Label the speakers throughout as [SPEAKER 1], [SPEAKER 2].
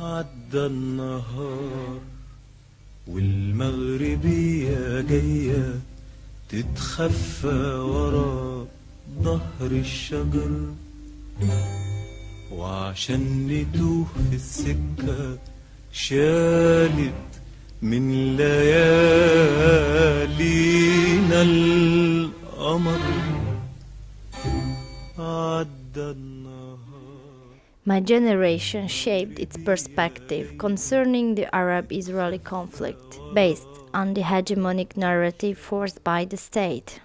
[SPEAKER 1] عدى النهار والمغربية جاية تتخفى ورا ظهر الشجر، وعشان نتوه في السكة شالت من ليالينا القمر. عدى النهار.
[SPEAKER 2] My generation shaped its perspective concerning the Arab-Israeli conflict, based on the hegemonic narrative forced by the state.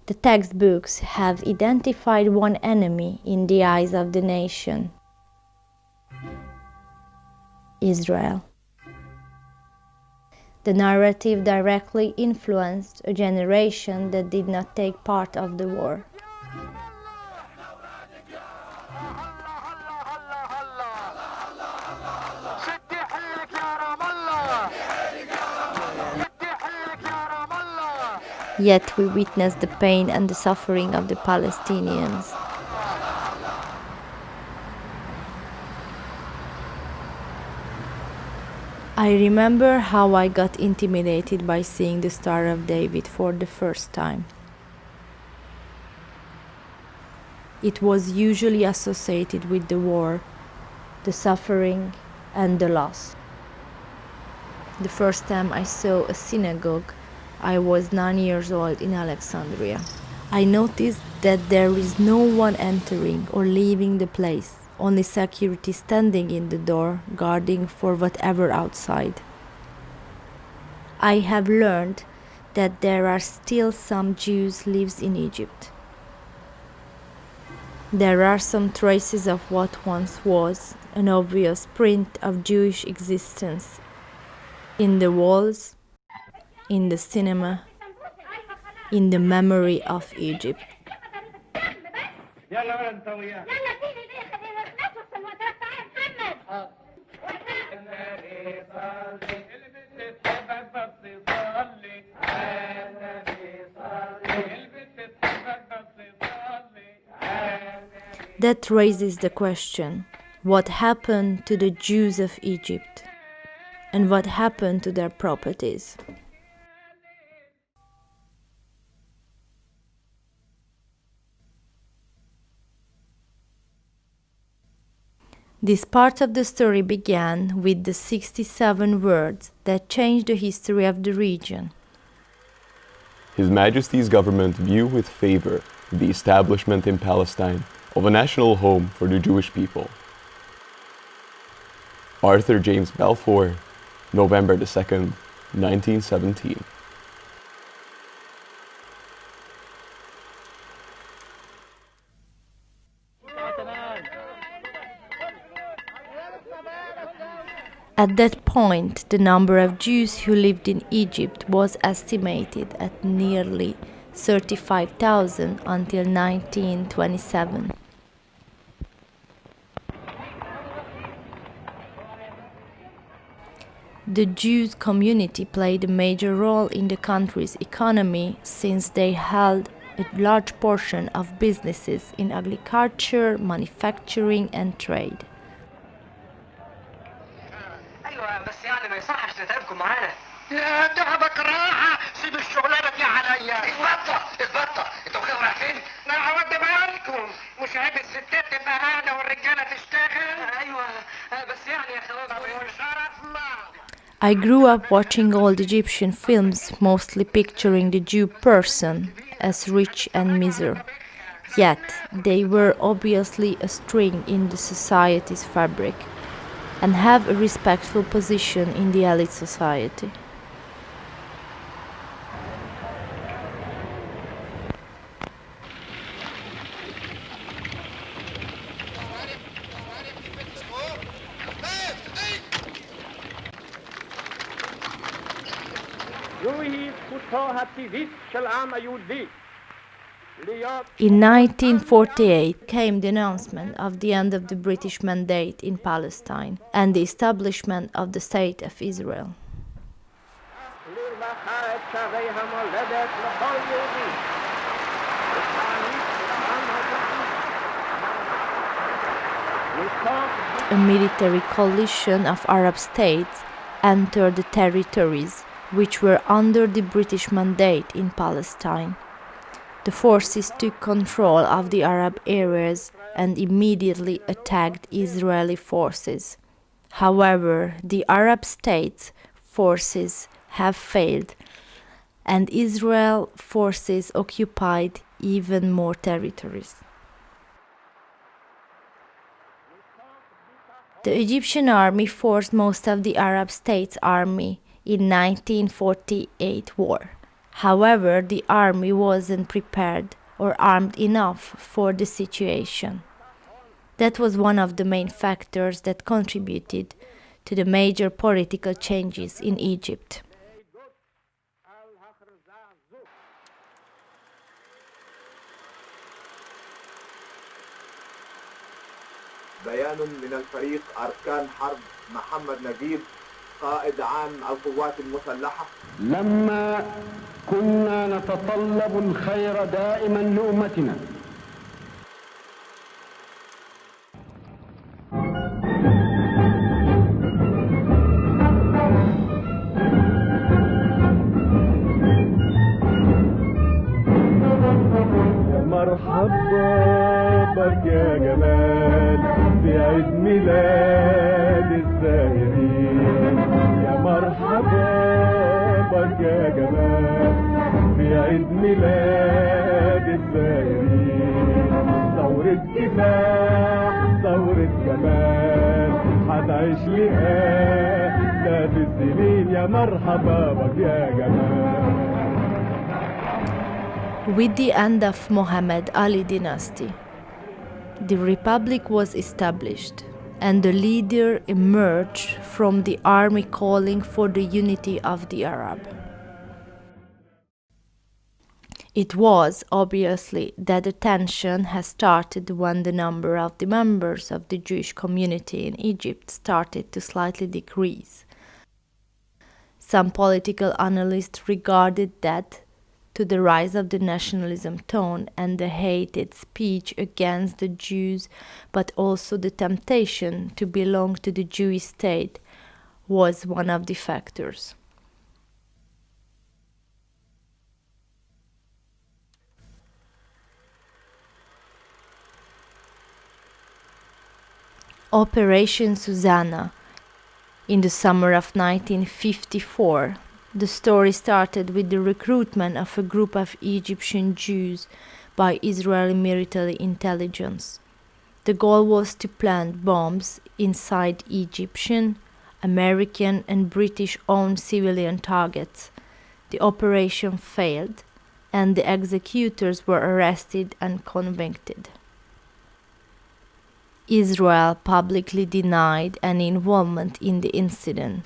[SPEAKER 2] The textbooks have identified one enemy in the eyes of the nation: Israel. The narrative directly influenced a generation that did not take part of the war. Yet we witness the pain and the suffering of the Palestinians. I remember how I got intimidated by seeing the Star of David for the first time. It was usually associated with the war, the suffering, and the loss. The first time I saw a synagogue, I was 9 years old in Alexandria. I noticed that there is no one entering or leaving the place, only security standing in the door, guarding for whatever outside. I have learned that there are still some Jews lives in Egypt. There are some traces of what once was an obvious print of Jewish existence in the walls, in the cinema, in the memory of Egypt. That raises the question, what happened to the Jews of Egypt? And what happened to their properties? This part of the story began with the 67 words that changed the history of the region.
[SPEAKER 3] His Majesty's government view with favor the establishment in Palestine of a national home for the Jewish people. Arthur James Balfour, November 2nd, 1917.
[SPEAKER 2] At that point, the number of Jews who lived in Egypt was estimated at nearly 35,000 until 1927. The Jews community played a major role in the country's economy since they held a large portion of businesses in agriculture, manufacturing, and trade.
[SPEAKER 4] بس يعني ما يصحش نتعبكم معانا. يا تعبك راحة، سيب الشغلانة دي عليا. اثبطة، انتوا كده رايحين؟ لا هودي بالكم، مش عيب الستات تبقى قاعدة والرجالة تشتغل؟ ايوه، بس يعني يا اخواتي شرفنا.
[SPEAKER 2] I grew up watching old Egyptian films, mostly picturing the Jew person as rich and miserable. Yet, they were obviously a string in the society's fabric, and have a respectful position in the elite society. In 1948 came the announcement of the end of the British mandate in Palestine and the establishment of the State of Israel. a military coalition of Arab states entered the territories which were under the British mandate in Palestine. The forces took control of the Arab areas and immediately attacked Israeli forces. However, the Arab states' forces have failed, and Israel forces occupied even more territories. The Egyptian army forced most of the Arab states' army in 1948 war. However, the army wasn't prepared or armed enough for the situation. That was one of the main factors that contributed to the major political changes in Egypt.
[SPEAKER 5] بيان من الفريق أركان حرب محمد نجيب قائد عام القوات المسلحة.
[SPEAKER 6] لما كنا نتطلب الخير دائما لأمتنا
[SPEAKER 7] مرحبا بك يا جمال في عيد ميلاد الزائرين. يا مرحبا بك يا جمال في عيد ميلاد الزائرين. ثورة كفاح ثورة جمال هتعيش لآلاف السنين. يا مرحبا بك يا جمال.
[SPEAKER 2] With the end of Muhammad Ali dynasty, the republic was established and the leader emerged from the army calling for the unity of the Arab. It was obviously that the tension has started when the number of the members of the Jewish community in Egypt started to slightly decrease. Some political analysts regarded that to the rise of the nationalism tone and the hated speech against the Jews, but also the temptation to belong to the Jewish state was one of the factors. Operation Susanna. In the summer of 1954, the story started with the recruitment of a group of Egyptian Jews by Israeli military intelligence. The goal was to plant bombs inside Egyptian, American, and British-owned civilian targets. The operation failed, and the executors were arrested and convicted. Israel publicly denied any involvement in the incident.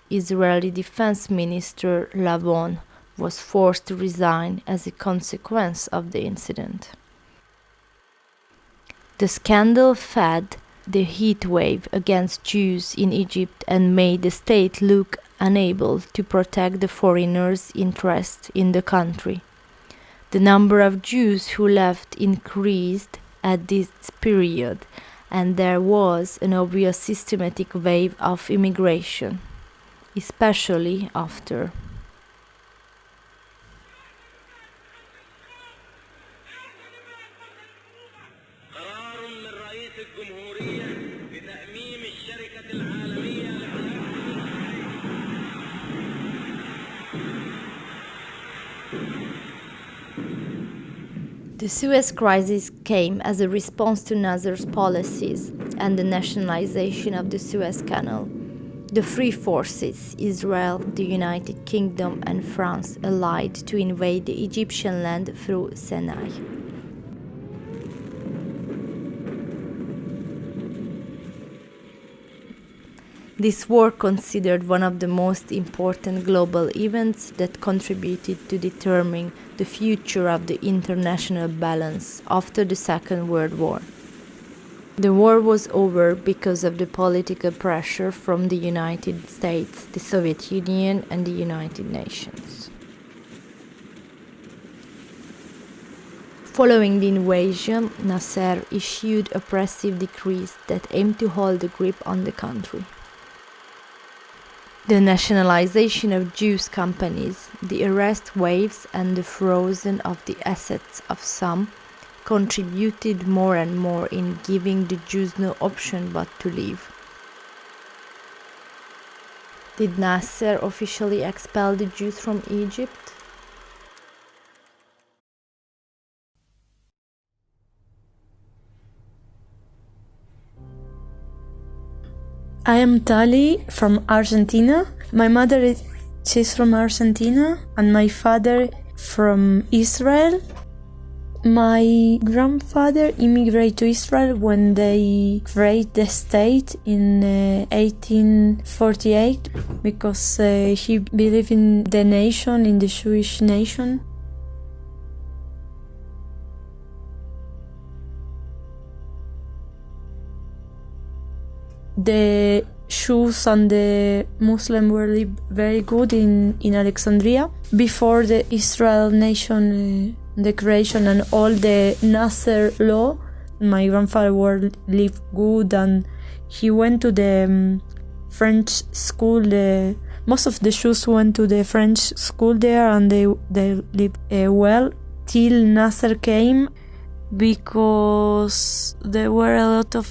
[SPEAKER 2] Israeli Defense Minister Lavon was forced to resign as a consequence of the incident. The scandal fed the heat wave against Jews in Egypt and made the state look unable to protect the foreigners' interests in the country. The number of Jews who left increased at this period, and there was an obvious systematic wave of immigration, especially after. The Suez Crisis came as a response to Nasser's policies and the nationalization of the Suez Canal. The three forces, Israel, the United Kingdom, and France, allied to invade the Egyptian land through Sinai. This war considered one of the most important global events that contributed to determining the future of the international balance after the Second World War. The war was over because of the political pressure from the United States, the Soviet Union, and the United Nations. Following the invasion, Nasser issued oppressive decrees that aimed to hold a grip on the country. The nationalization of Jews' companies, the arrest waves, and the frozen of the assets of some contributed more and more in giving the Jews no option but to leave. Did Nasser officially expel the Jews from Egypt?
[SPEAKER 8] I am Tali from Argentina. My mother she's from Argentina and my father from Israel. My grandfather immigrated to Israel when they created the state in 1848 because he believed in the nation, in the Jewish nation. The Jews and the Muslims were very good in Alexandria. Before the Israel nation, the creation and all the Nasser law, my grandfather lived good and he went to the French school. Most of the Jews went to the French school there and they lived well till Nasser came because there were a lot of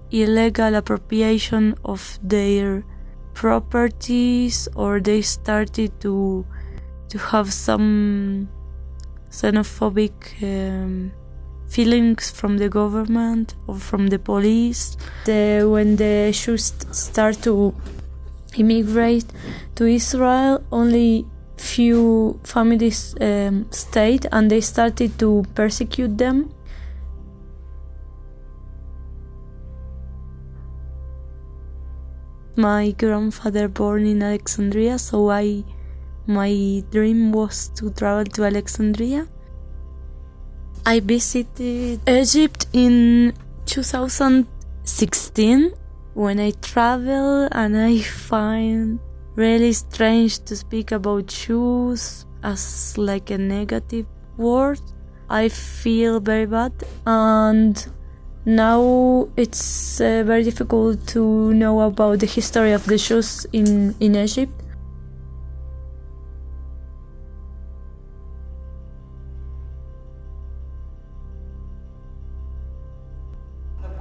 [SPEAKER 8] illegal appropriation of their properties, or they started to have some xenophobic feelings from the government or from the police. When the Jews start to immigrate to Israel, only few families stayed and they started to persecute them. My grandfather born in Alexandria, so my dream was to travel to Alexandria. I visited Egypt in 2016 when I travel, and I find really strange to speak about Jews as like a negative word. I feel very bad, and now it's very difficult to know about the history of the Jews in Egypt.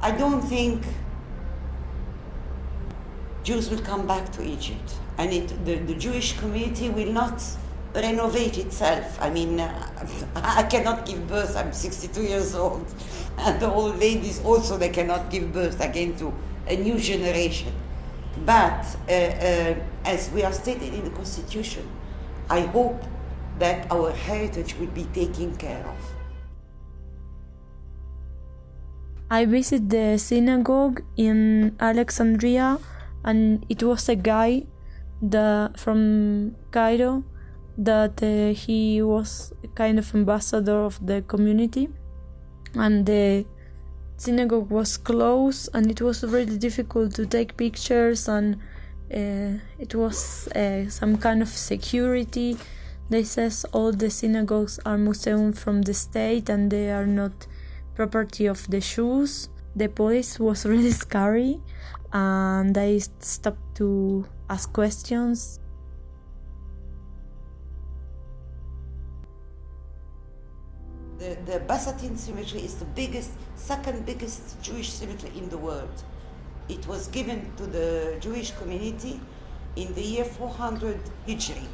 [SPEAKER 9] I don't think Jews will come back to Egypt, and the Jewish community will not renovate itself. I mean, I cannot give birth, I'm 62 years old, and the old ladies also, they cannot give birth again to a new generation. But as we are stated in the Constitution, I hope that our heritage will be taken care of.
[SPEAKER 8] I visited the synagogue in Alexandria, and it was a guy from Cairo that he was a kind of ambassador of the community, and the synagogue was closed and it was really difficult to take pictures, and it was some kind of security. They says all the synagogues are museums from the state and they are not property of the Jews. The police was really scary and they stopped to ask questions.
[SPEAKER 9] The Basatin cemetery is the second biggest Jewish cemetery in the world. It was given to the Jewish community in the year 400 Hijri.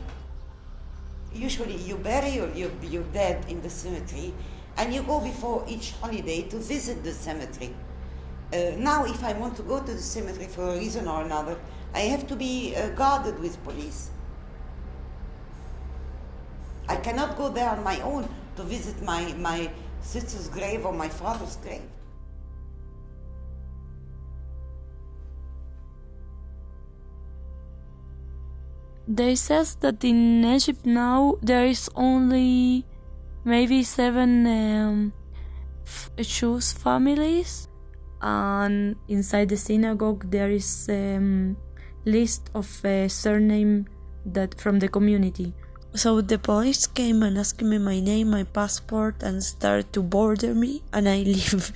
[SPEAKER 9] Usually you bury your dead in the cemetery and you go before each holiday to visit the cemetery. Now if I want to go to the cemetery for a reason or another, I have to be guarded with police. I cannot go there on my own to visit my sister's grave or my father's grave.
[SPEAKER 8] They says that in Egypt now there is only maybe 7 Jewish families, and inside the synagogue there is list of surname that from the community. So the police came and asked me my name, my passport, and started to border me, and I leave.